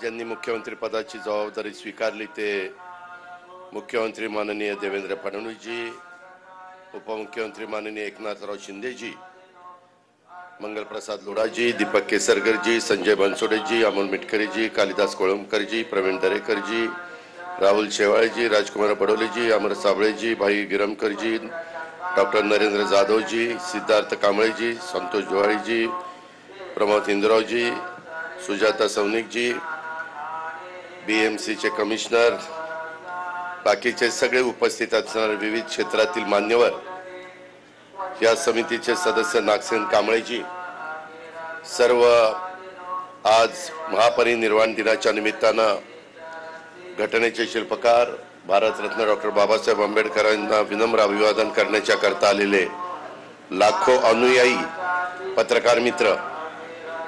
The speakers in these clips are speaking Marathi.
ज्यांनी मुख्यमंत्री पदाची जबाबदारी स्वीकारली ते मुख्यमंत्री माननीय देवेंद्र फडणवीसजी, उपमुख्यमंत्री माननीय एकनाथराव शिंदेजी, मंगलप्रसाद लोढाजी, दीपक केसरकरजी, संजय बनसोडेजी, अमोल मिटकरीजी, कालिदास कोळंबकरजी, प्रवीण दरेकरजी, राहुल शेवाळेजी, राजकुमार बडोलेजी, अमर साबळेजी, भाई गिरमकरजी, डॉक्टर नरेंद्र जाधवजी, सिद्धार्थ कांबळेजी, संतोष जोहाळीजी, प्रमोद इंद्रावजी, सुजाता सौनिकजी, बीएमसीचे कमिशनर, बाकीचे सगळे उपस्थित असणारे विविध क्षेत्रातील मान्यवर, या समितीचे सदस्य नागसेन कांबळेजी, सर्व आज महापरिनिर्वाण दिनाच्या निमित्तानं घटनेचे शिल्पकार भारतरत्न डॉक्टर बाबासाहेब आंबेडकरांना विनम्र अभिवादन करण्याच्या करता आलेले लाखो अनुयायी, पत्रकार मित्र,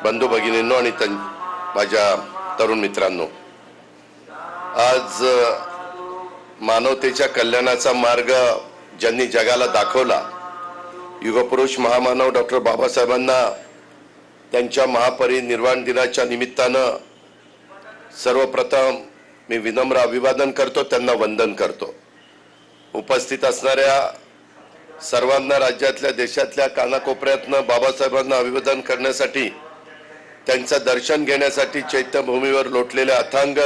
बंधू भगिनींनो आणि माझ्या तरुण मित्रांनो, आज मानवतेच्या कल्याणाचा मार्ग ज्यांनी जगाला दाखवला, युगपुरुष महामानव डॉक्टर बाबासाहेबांना त्यांच्या महापरिनिर्वाण दिनाच्या निमित्तानं सर्वप्रथम मी विनम्र अभिवादन करतो, त्यांना वंदन करतो। उपस्थित असणाऱ्या सर्वांना राज्यातल्या देशातल्या कानाकोपऱ्यातनं बाबासाहेबांना अभिवादन करण्यासाठी, त्यांचं दर्शन घेण्यासाठी चैत्यभूमीवर लोटलेल्या अथांग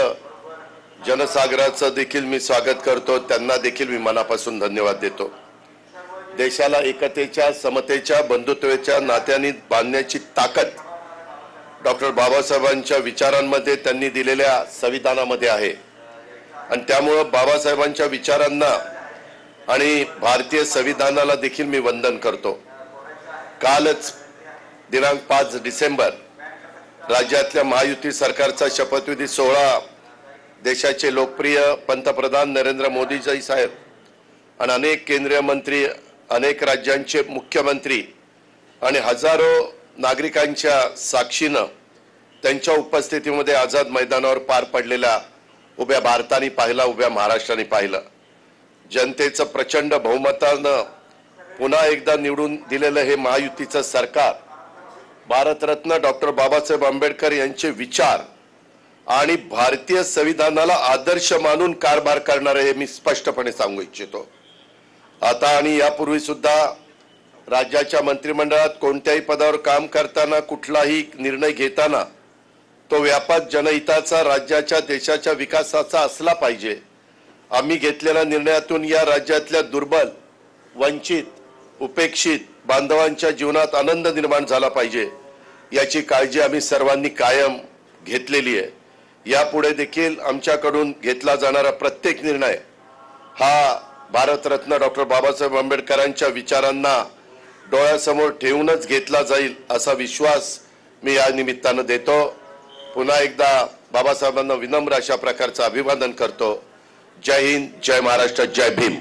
जनसागराचं देखील मी स्वागत करतो। त्यांना देखील मी मनापासून धन्यवाद देतो। देशाला एकतेच्या, समतेच्या, बंधुत्वाच्या नात्याने बांधण्याची ताकद डॉक्टर बाबासाहेबांच्या विचारांमध्ये, त्यांनी दिलेल्या संविधानामध्ये आहे आणि त्यामुळे बाबासाहेबांच्या विचारांना आणि भारतीय संविधानाला देखील मी वंदन करतो। कालच दिनांक 5 डिसेंबर राज्यातल्या महायुती सरकारचा शपथविधी सोहळा देशाचे लोकप्रिय पंतप्रधान नरेंद्र मोदीजी साहेब आणि अनेक केंद्रीय मंत्री, अनेक राज्यांचे मुख्यमंत्री आणि हजारो नागरिकांच्या साक्षीनं त्यांच्या उपस्थितीमध्ये आझाद मैदानावर पार पडलेला उभ्या भारताने पाहिला, उभ्या महाराष्ट्राने पाहिलं। जनतेचं प्रचंड बहुमतानं पुन्हा एकदा निवडून दिलेलं हे महायुतीचं सरकार भारतरत्न डॉक्टर बाबासाहेब आंबेडकर यांचे विचार आणि भारतीय संविधानाला आदर्श मानून कारभार करणारे हे मी स्पष्टपणे सांगू इच्छितो। आता आणि यापूर्वी सुद्धा राज्याच्या मंत्रिमंडळात कोणत्याही पदावर काम करताना, कुठलाही निर्णय घेताना तो व्यापक जनहिताचा, राज्याच्या, देशाच्या विकासाचा असला पाहिजे। आम्ही घेतलेल्या निर्णयातून या राज्यातल्या दुर्बल, वंचित, उपेक्षित बांधवांच्या जीवनात आनंद निर्माण झाला पाहिजे, याची काळजी आम्ही सर्वांनी कायम घेतलेली आहे। यापुढे देखील आमच्याकडून घेतला जाणारा प्रत्येक निर्णय हा भारतरत्न डॉक्टर बाबासाहेब आंबेडकरांच्या विचारांना डोळ्यासमोर ठेवूनच घेतला जाईल, असा विश्वास मी या निमित्तानं देतो। पुन्हा एकदा बाबासाहेबांना विनम्र अशा प्रकारचं अभिवादन करतो। जय हिंद, जय महाराष्ट्र, जय भीम।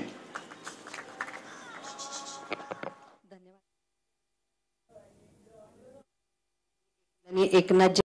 धन्यवाद। एकनाथ